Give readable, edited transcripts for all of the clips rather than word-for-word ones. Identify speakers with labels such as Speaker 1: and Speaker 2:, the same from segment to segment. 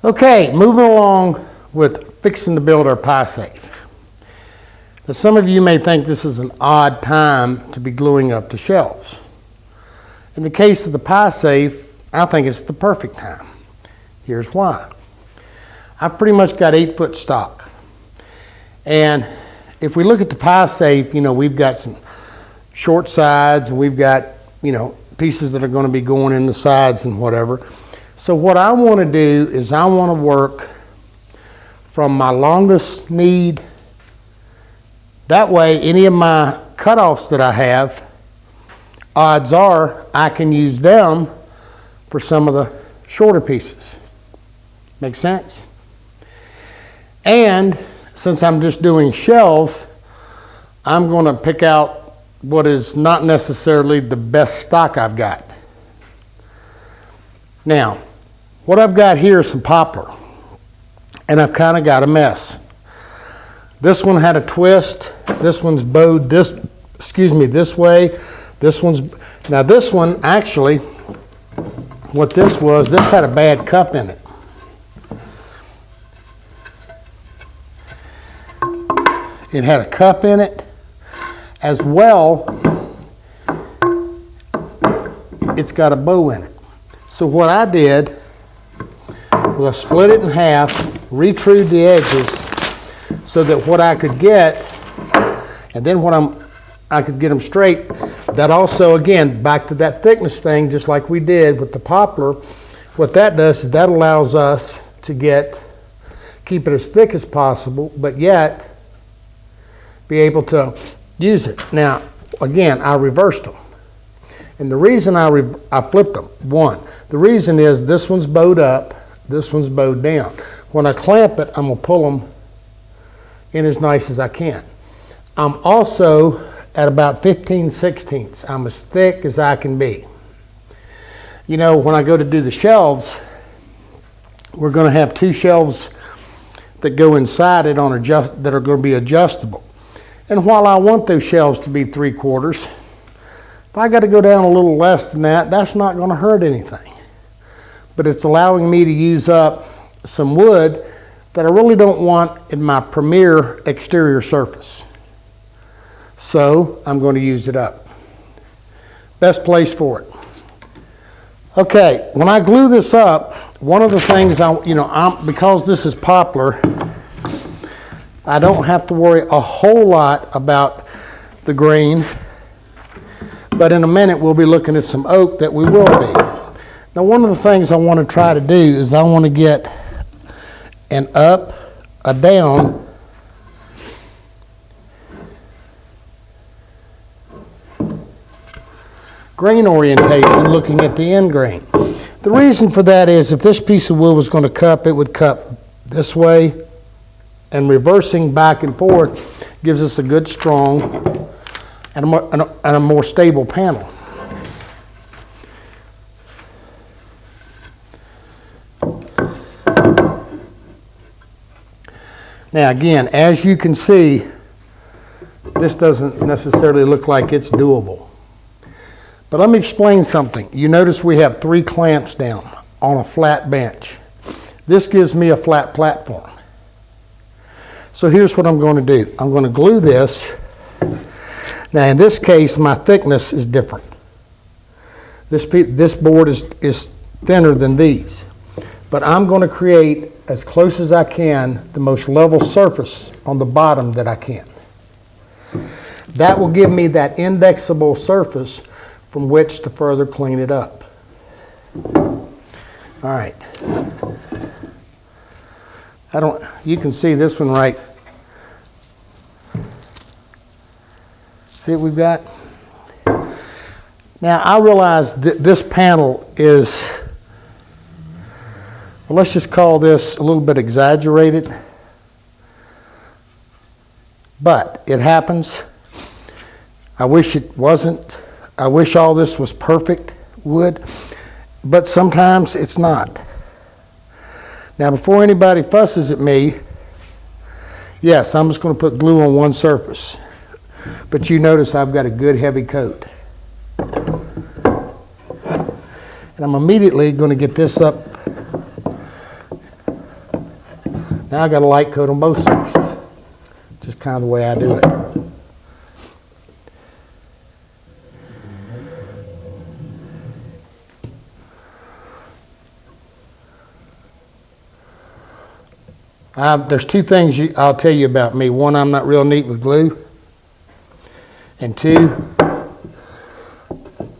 Speaker 1: Okay, moving along with fixing to build our pie safe. Now, some of you may think this is an odd time to be gluing up the shelves. In the case of the pie safe, I think it's the perfect time. Here's why. I've pretty much got 8-foot stock. And if we look at the pie safe, we've got some short sides and we've got, pieces that are going to be going in the sides and whatever. So what I want to do is I want to work from my longest need. That way, any of my cutoffs that I have, odds are I can use them for some of the shorter pieces. Make sense? And since I'm just doing shelves, I'm going to pick out what is not necessarily the best stock I've got. Now, what I've got here is some poplar, and I've kind of got a mess. This one had a twist. This one's bowed this way. This one actually, what this was, this had a bad cup in it. It had a cup in it. As well, it's got a bow in it. So what I did was I split it in half, retrued the edges so that what I could get, and then I could get them straight. That also, again, back to that thickness thing, just like we did with the poplar, what that does is that allows us to keep it as thick as possible, but yet be able to use it. Now, again, I reversed them. And the reason I flipped them, the reason is this one's bowed up, this one's bowed down. When I clamp it, I'm going to pull them in as nice as I can. I'm also at about 15/16. I'm as thick as I can be. When I go to do the shelves, we're going to have 2 shelves that go inside it that are going to be adjustable. And while I want those shelves to be 3/4, if I got to go down a little less than that, that's not going to hurt anything. But it's allowing me to use up some wood that I really don't want in my premier exterior surface. So I'm going to use it up. Best place for it. Okay, when I glue this up, one of the things because this is poplar, I don't have to worry a whole lot about the grain, but in a minute we'll be looking at some oak that we will be. Now, one of the things I want to try to do is I want to get an up, a down, grain orientation looking at the end grain. The reason for that is if this piece of wood was going to cup, it would cup this way, and reversing back and forth gives us a good, strong, and a more stable panel. Now again, as you can see, this doesn't necessarily look like it's doable. But let me explain something. You notice we have 3 clamps down on a flat bench. This gives me a flat platform. So here's what I'm going to do. I'm going to glue this. Now in this case, my thickness is different. This board is thinner than these. But I'm going to create, as close as I can, the most level surface on the bottom that I can. That will give me that indexable surface from which to further clean it up. All right. You can see this one right. See what we've got? Now I realize that this panel is, well, let's just call this a little bit exaggerated. But it happens. I wish it wasn't. I wish all this was perfect wood, but sometimes it's not. Now before anybody fusses at me, yes, I'm just going to put glue on one surface. But you notice I've got a good heavy coat. And I'm immediately going to get this up Now I got a light coat on both sides. Just kind of the way I do it. There's two things I'll tell you about me. One, I'm not real neat with glue. And two,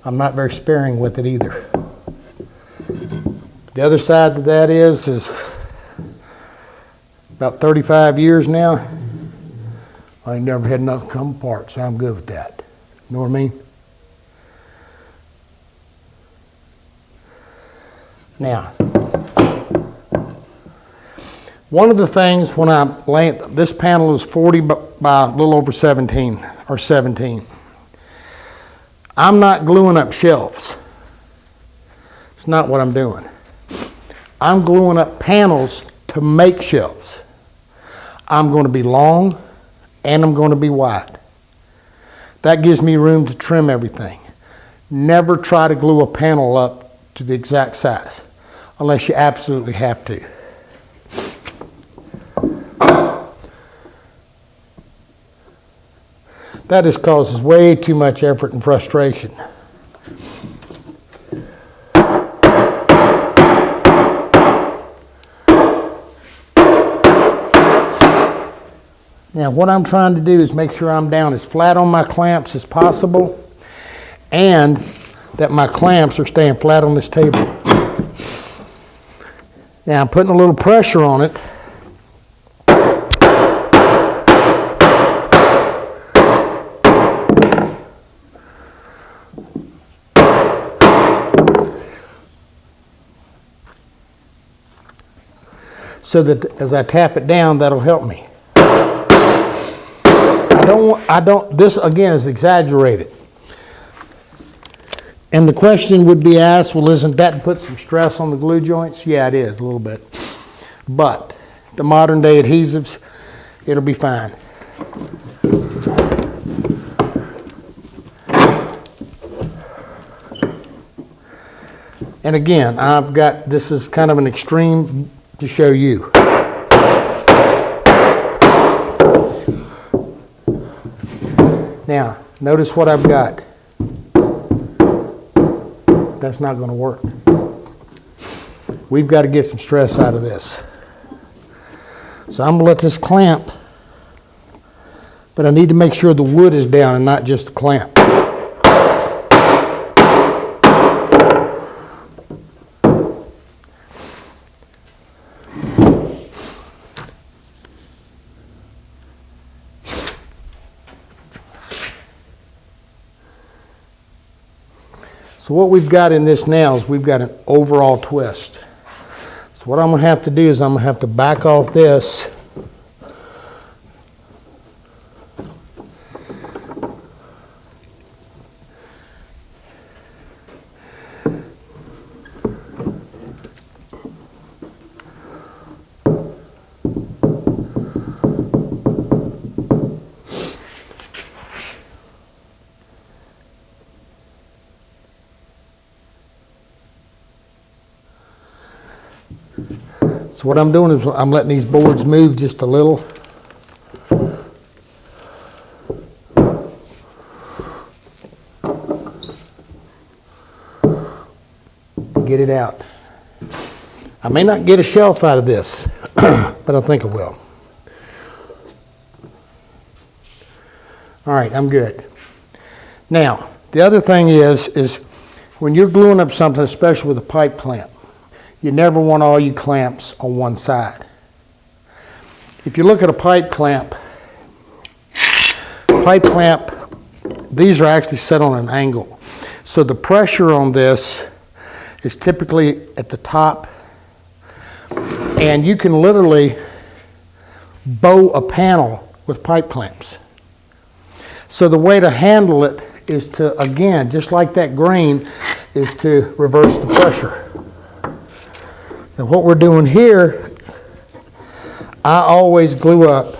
Speaker 1: I'm not very sparing with it either. The other side to that is about 35 years now, I ain't never had nothing come apart, so I'm good with that. You know what I mean? Now, one of the things when I'm laying, this panel is 40 by a little over 17, or 17. I'm not gluing up shelves. It's not what I'm doing. I'm gluing up panels to make shelves. I'm going to be long and I'm going to be wide. That gives me room to trim everything. Never try to glue a panel up to the exact size unless you absolutely have to. That just causes way too much effort and frustration. Now what I'm trying to do is make sure I'm down as flat on my clamps as possible and that my clamps are staying flat on this table. Now I'm putting a little pressure on it. So that as I tap it down, that'll help me. This again is exaggerated. And the question would be asked, well, isn't that put some stress on the glue joints? Yeah, it is a little bit. But the modern day adhesives, it'll be fine. And again, this is kind of an extreme to show you. Now, notice what I've got. That's not going to work. We've got to get some stress out of this. So I'm going to let this clamp, but I need to make sure the wood is down and not just the clamp. So what we've got in this now is we've got an overall twist. So what I'm going to have to do is I'm going to have to back off this. So what I'm doing is I'm letting these boards move just a little. Get it out. I may not get a shelf out of this, but I think I will. All right, I'm good. Now, the other thing is when you're gluing up something, especially with a pipe clamp, you never want all your clamps on one side. If you look at a pipe clamp, these are actually set on an angle. So the pressure on this is typically at the top, and you can literally bow a panel with pipe clamps. So the way to handle it is to, again, just like that grain, is to reverse the pressure. Now what we're doing here, I always glue up,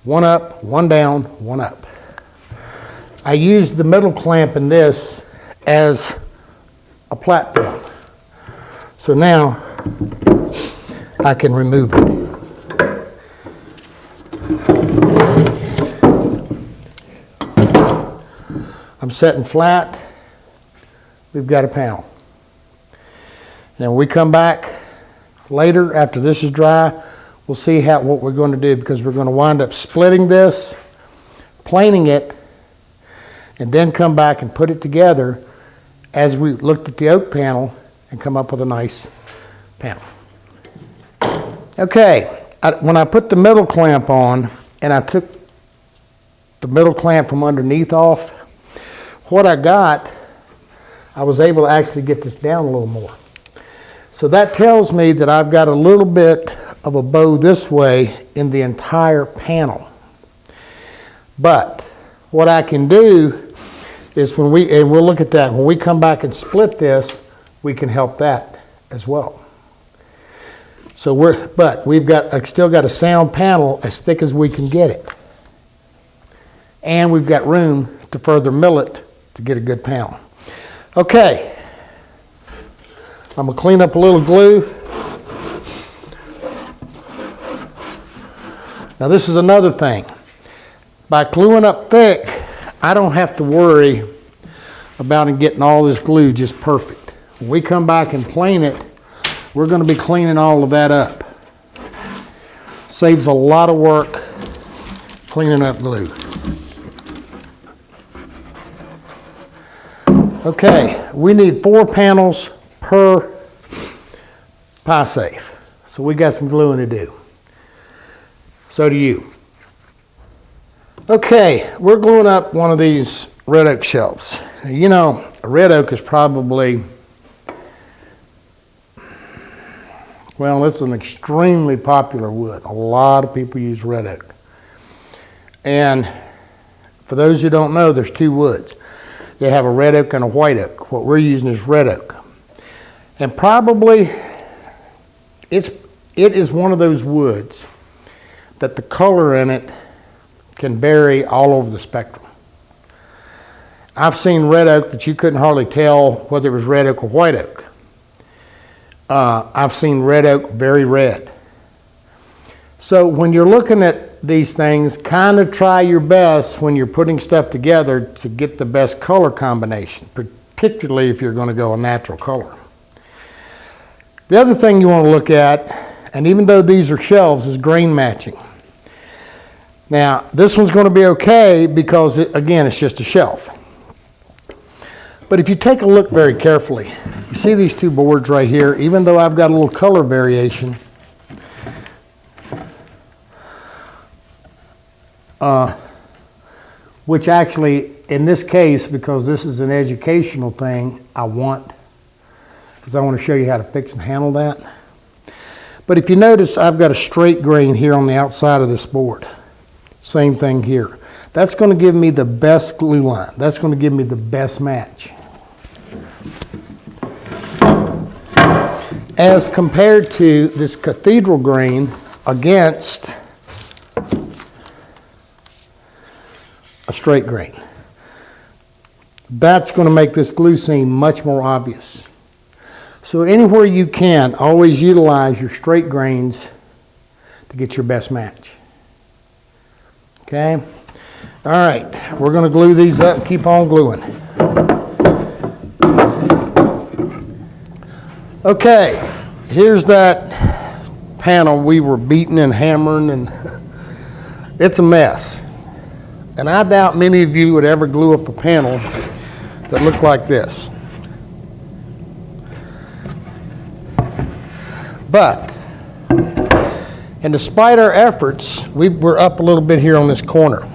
Speaker 1: one up, one down, one up. I use the middle clamp in this as a platform. So now I can remove it. setting flat, we've got a panel. Now when we come back later, after this is dry, we'll see what we're going to do, because we're going to wind up splitting this, planing it, and then come back and put it together as we looked at the oak panel and come up with a nice panel. Okay, when I put the middle clamp on and I took the middle clamp from underneath off, what I got, I was able to actually get this down a little more. So that tells me that I've got a little bit of a bow this way in the entire panel. But what I can do is and we'll look at that, when we come back and split this, we can help that as well. So I've still got a sound panel as thick as we can get it. And we've got room to further mill it to get a good panel. Okay, I'm gonna clean up a little glue. Now this is another thing. By gluing up thick, I don't have to worry about getting all this glue just perfect. When we come back and plane it, we're going to be cleaning all of that up. Saves a lot of work cleaning up glue. Okay, we need 4 panels per pie safe. So we got some gluing to do. So do you. Okay, we're gluing up one of these red oak shelves. Now, you know, a red oak is probably, well, it's an extremely popular wood. A lot of people use red oak. And for those who don't know, there's 2 woods. They have a red oak and a white oak. What we're using is red oak. And probably it is one of those woods that the color in it can vary all over the spectrum. I've seen red oak that you couldn't hardly tell whether it was red oak or white oak. I've seen red oak very red. So when you're looking at these things, kind of try your best when you're putting stuff together to get the best color combination, particularly if you're going to go a natural color. The other thing you want to look at, and even though these are shelves, is grain matching. Now, this one's going to be okay because, again, it's just a shelf. But if you take a look very carefully, you see these 2 boards right here, even though I've got a little color variation, which actually, in this case, because this is an educational thing, because I want to show you how to fix and handle that. But if you notice, I've got a straight grain here on the outside of this board. Same thing here. That's going to give me the best glue line. That's going to give me the best match. As compared to this cathedral grain against a straight grain. That's going to make this glue seam much more obvious. So anywhere you can, always utilize your straight grains to get your best match. Okay? All right, we're going to glue these up and keep on gluing. Okay, here's that panel we were beating and hammering, and it's a mess. And I doubt many of you would ever glue up a panel that looked like this. But, and despite our efforts, we're up a little bit here on this corner.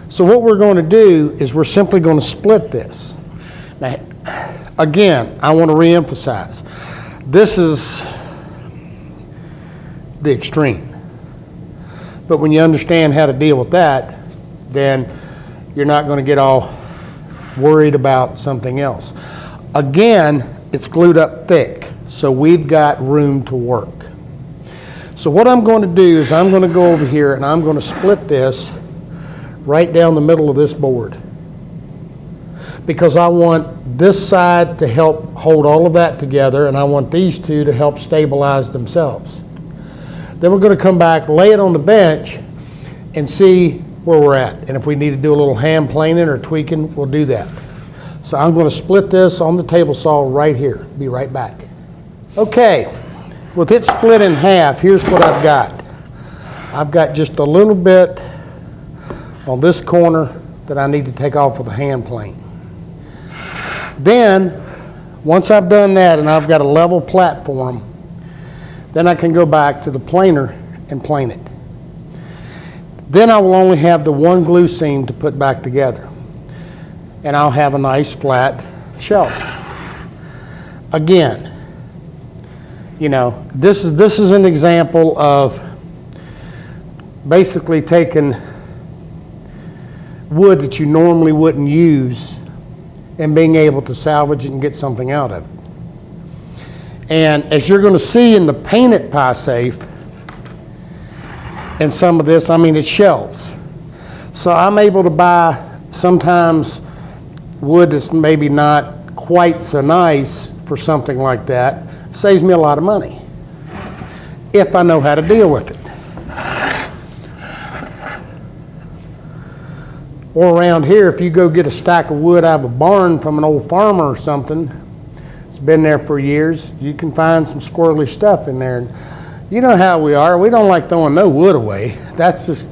Speaker 1: So what we're going to do is we're simply going to split this. Now, again, I want to reemphasize, this is the extreme. But when you understand how to deal with that, then you're not going to get all worried about something else. Again, it's glued up thick, so we've got room to work. So what I'm going to do is I'm going to go over here and I'm going to split this right down the middle of this board, because I want this side to help hold all of that together, and I want these 2 to help stabilize themselves. Then we're going to come back, lay it on the bench, and see where we're at. And if we need to do a little hand planing or tweaking, we'll do that. So I'm going to split this on the table saw right here. Be right back. Okay, with it split in half, here's what I've got. I've got just a little bit on this corner that I need to take off with a hand plane. Then, once I've done that and I've got a level platform, then I can go back to the planer and plane it. Then I will only have the one glue seam to put back together. And I'll have a nice flat shelf. Again, you know, this is an example of basically taking wood that you normally wouldn't use and being able to salvage it and get something out of it. And as you're going to see in the painted pie safe, and some of this, I mean, it's shelves. So I'm able to buy sometimes wood that's maybe not quite so nice for something like that. Saves me a lot of money if I know how to deal with it. Or around here, if you go get a stack of wood out of a barn from an old farmer or something, it's been there for years, you can find some squirrely stuff in there. You know how we are. We don't like throwing no wood away. That's just,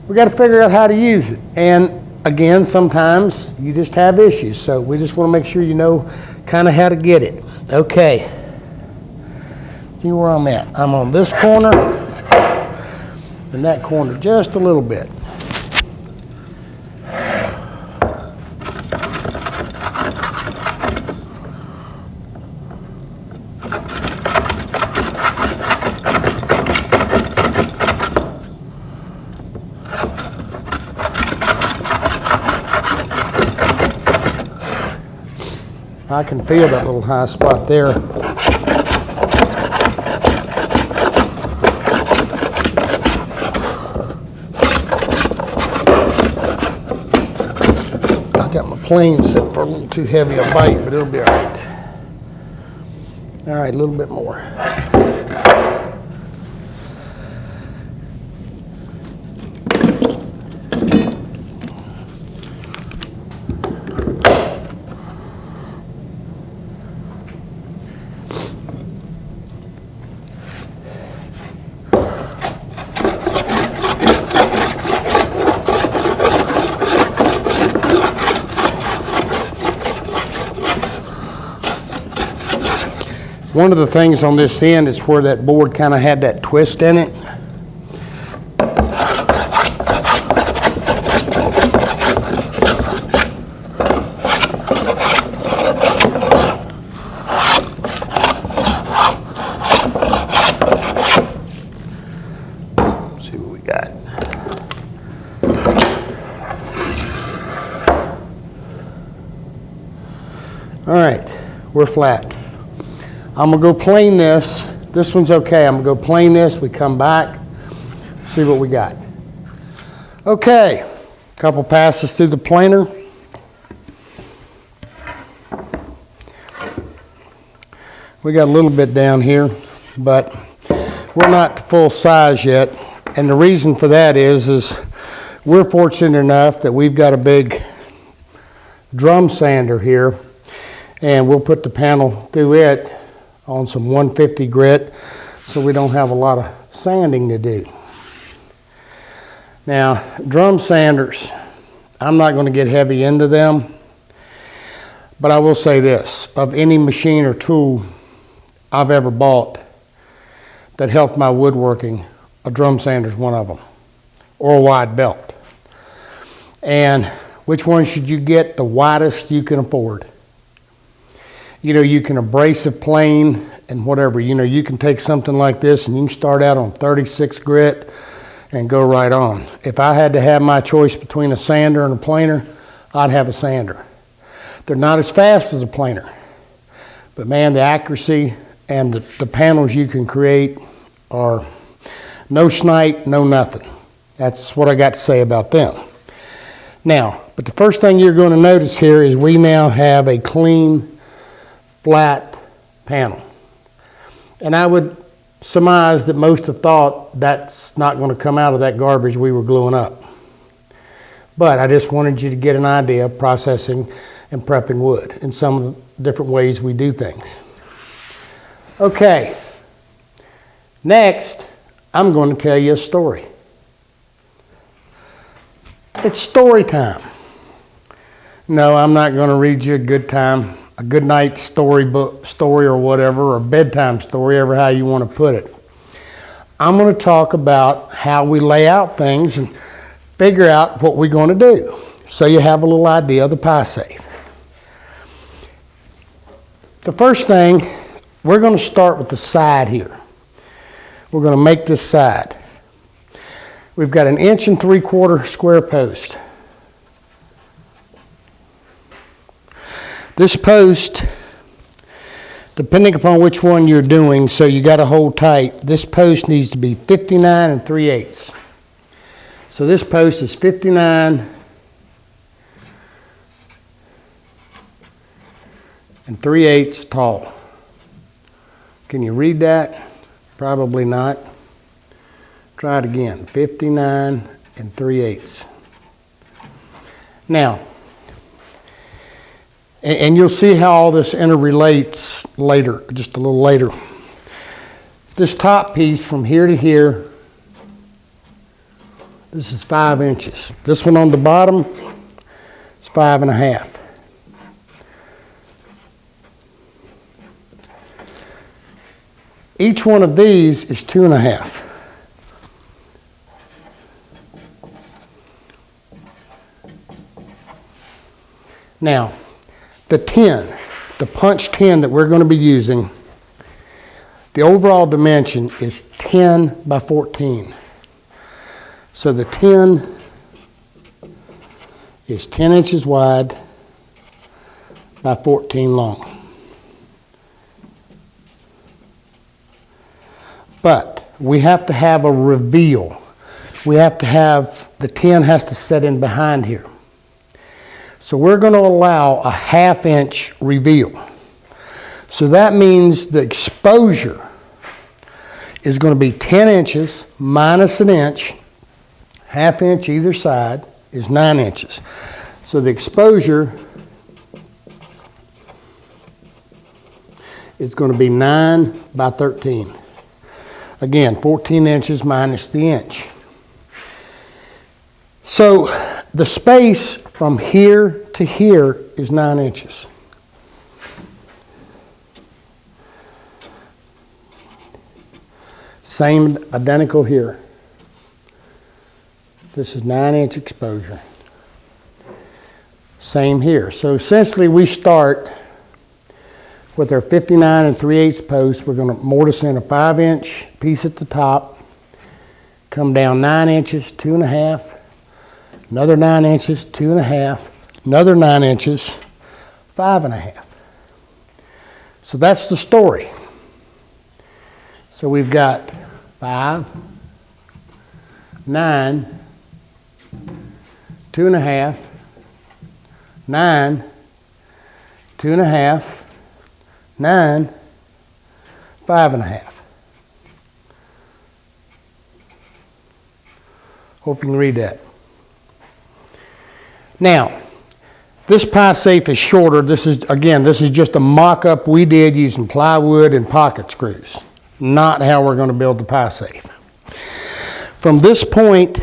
Speaker 1: we got to figure out how to use it. And again, sometimes you just have issues. So we just want to make sure you know kind of how to get it. Okay. See where I'm at. I'm on this corner and that corner just a little bit. I can feel that little high spot there. I got my plane set for a little too heavy a bite, but it'll be all right. All right, a little bit more. One of the things on this end is where that board kind of had that twist in it. Let's see what we got. All right, we're flat. I'm gonna go plane this. This one's okay. I'm gonna go plane this. We come back, see what we got. Okay, a couple passes through the planer. We got a little bit down here, but we're not to full size yet. And the reason for that is we're fortunate enough that we've got a big drum sander here, and we'll put the panel through it on some 150 grit, so we don't have a lot of sanding to do. Now, drum sanders, I'm not going to get heavy into them, but I will say this, of any machine or tool I've ever bought that helped my woodworking, a drum sander is one of them, or a wide belt. And which one should you get? The widest you can afford. You know, you can abrasive plane and whatever. You know, you can take something like this and you can start out on 36 grit and go right on. If I had to have my choice between a sander and a planer, I'd have a sander. They're not as fast as a planer, but man, the accuracy and the panels you can create are no schnight, no nothing. That's what I got to say about them. Now, but the first thing you're going to notice here is we now have a clean, flat panel. And I would surmise that most have thought that's not going to come out of that garbage we were gluing up. But I just wanted you to get an idea of processing and prepping wood and some of the different ways we do things. Okay, next I'm going to tell you a story. It's story time. No, I'm not going to read you a good night story or whatever, or bedtime story, ever how you want to put it. I'm going to talk about how we lay out things and figure out what we're going to do, so you have a little idea of the pie safe. The first thing, we're going to start with the side here. We're going to make this side. We've got an 1 3/4 square post. This post, depending upon which one you're doing, so you got to hold tight, this post needs to be 59 3/8. So this post is 59 3/8 tall. Can you read that? Probably not. Try it again. 59 3/8. Now, and you'll see how all this interrelates later, just a little later. This top piece from here to here, this is 5 inches. This one on the bottom is 5 1/2. Each one of these is 2 1/2. Now, the tin, the punch tin that we're going to be using, the overall dimension is 10 by 14. So the tin is 10 inches wide by 14 long. But we have to have a reveal. We have to have, the tin has to set in behind here. So we're going to allow a 1/2 inch reveal. So that means the exposure is going to be 10 inches minus an inch. 1/2 inch either side is 9 inches. So the exposure is going to be 9 by 13. Again, 14 inches minus the inch. So the space from here to here is 9 inches. Same, identical here. This is 9-inch exposure. Same here. So essentially we start with our 59 3/8 post. We're going to mortise in a 5-inch piece at the top, come down 9 inches, 2 1/2, another 9 inches, 2 1/2, another 9 inches, 5 1/2. So that's the story. So we've got 5, 9, 2 1/2, 9, 2 1/2, 9, 5 1/2. Hope you can read that. Now, this pie safe is shorter. This is just a mock-up we did using plywood and pocket screws. Not how we're going to build the pie safe. From this point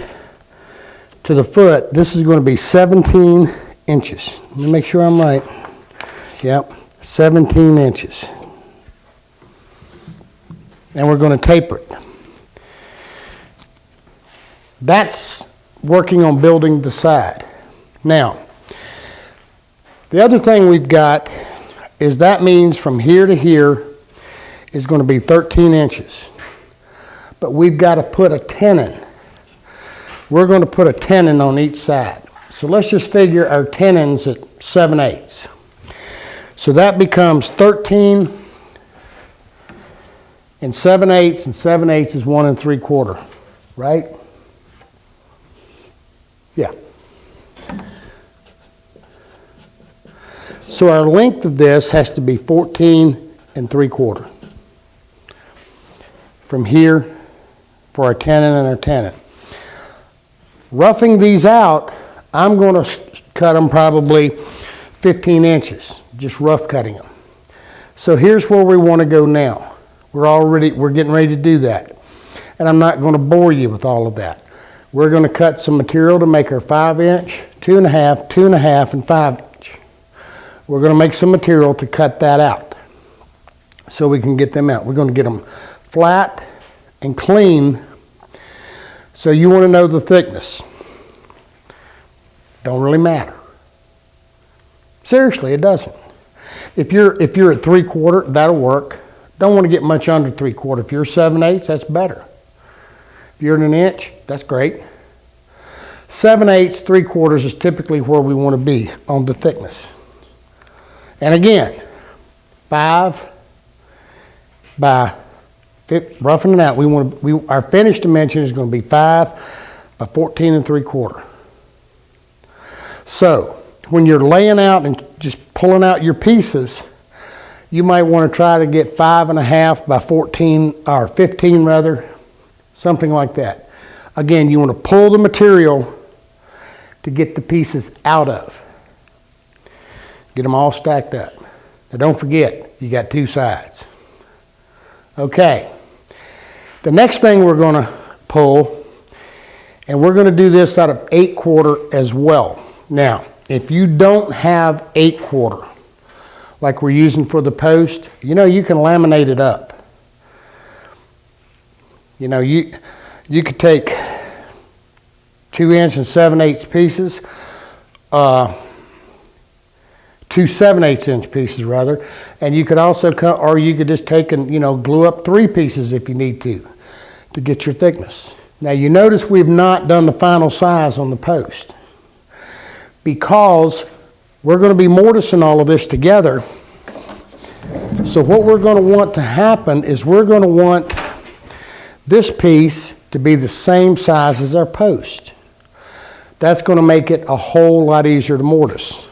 Speaker 1: to the foot, this is going to be 17 inches. Let me make sure I'm right. Yep, 17 inches. And we're going to taper it. That's working on building the side. Now, the other thing we've got is that means from here to here is going to be 13 inches. But we've got to put a tenon. We're going to put a tenon on each side. So let's just figure our tenons at 7/8. So that becomes 13 and 7/8, and 7/8 is 1 3/4, right? Yeah. So our length of this has to be 14 3/4. From here for our tenon and our tenon. Roughing these out, I'm going to cut them probably 15 inches, just rough cutting them. So here's where we want to go now. We're getting ready to do that. And I'm not going to bore you with all of that. We're going to cut some material to make our 5-inch, 2.5, 2.5, and 5-inch. We're going to make some material to cut that out so we can get them out. We're going to get them flat and clean. So you want to know the thickness. Don't really matter. Seriously, it doesn't. If you're at 3/4, that'll work. Don't want to get much under 3/4. If you're 7/8, that's better. If you're at 1 inch, that's great. 7/8, 3/4 is typically where we want to be on the thickness. And again, 5 by 50, roughing it out. Our finished dimension is going to be 5 by 14 3/4. So when you're laying out and just pulling out your pieces, you might want to try to get 5.5 by 14 or 15 rather, something like that. Again, you want to pull the material to get the pieces out of. Get them all stacked up. Now don't forget, you got 2 sides. Okay. The next thing we're going to pull, and we're going to do this out of 8/4 as well. Now, if you don't have 8/4, like we're using for the post, you can laminate it up. You could take 2-inch and 7/8 pieces, 2 7/8 inch pieces rather, and you could also cut, or you could just take and glue up 3 pieces if you need to get your thickness. Now you notice we've not done the final size on the post because we're going to be mortising all of this together. So what we're going to want to happen is we're going to want this piece to be the same size as our post. That's going to make it a whole lot easier to mortise.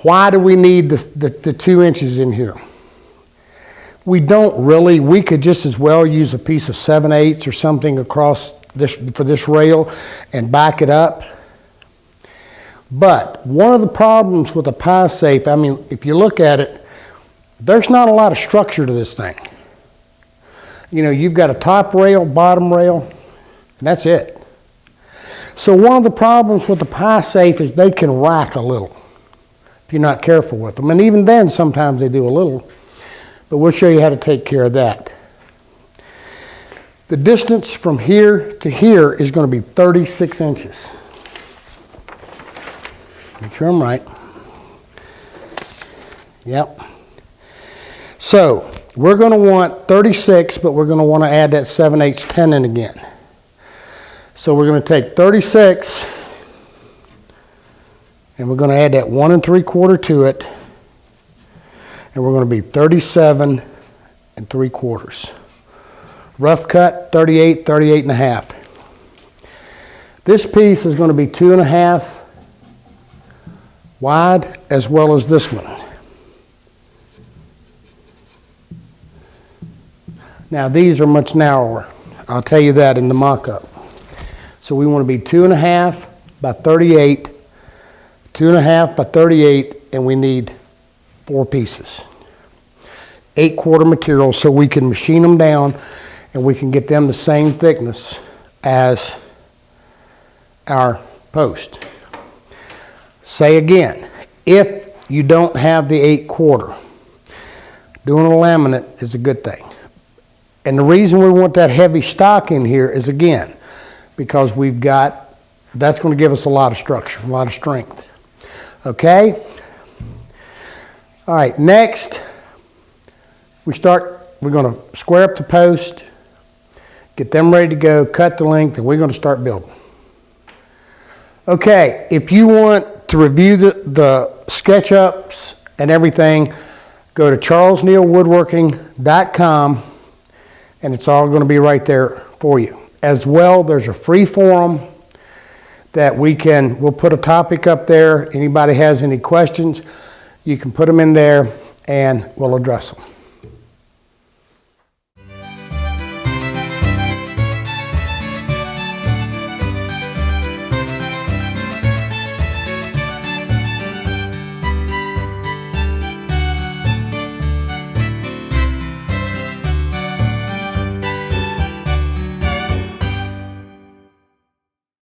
Speaker 1: Why do we need the 2 inches in here? We don't really. We could just as well use a piece of 7/8 or something across this for this rail and back it up. But one of the problems with a pie safe, if you look at it, there's not a lot of structure to this thing. You've got a top rail, bottom rail, and that's it. So one of the problems with the pie safe is they can rack a little if you're not careful with them. And even then, sometimes they do a little. But we'll show you how to take care of that. The distance from here to here is going to be 36 inches. Make sure I'm right. Yep. So we're going to want 36, but we're going to want to add that 7/8 tenon again. So we're going to take 36, and we're going to add that 1 3/4 to it, and we're going to be 37 3/4. Rough cut, 38, 38.5. This piece is going to be 2.5 wide, as well as this one. Now these are much narrower. I'll tell you that in the mock-up. So we want to be 2.5 by 38, 2.5 by 38, and we need 4 pieces. 8/4 material so we can machine them down and we can get them the same thickness as our post. Say again, if you don't have the 8/4, doing a laminate is a good thing. And the reason we want that heavy stock in here is, again, because that's going to give us a lot of structure, a lot of strength. Okay? All right, next, we're going to square up the post, get them ready to go, cut the length, and we're going to start building. Okay, if you want to review the SketchUps and everything, go to charlesnealwoodworking.com, and it's all going to be right there for you. As well, there's a free forum that we'll put a topic up there. Anybody has any questions, you can put them in there and we'll address them.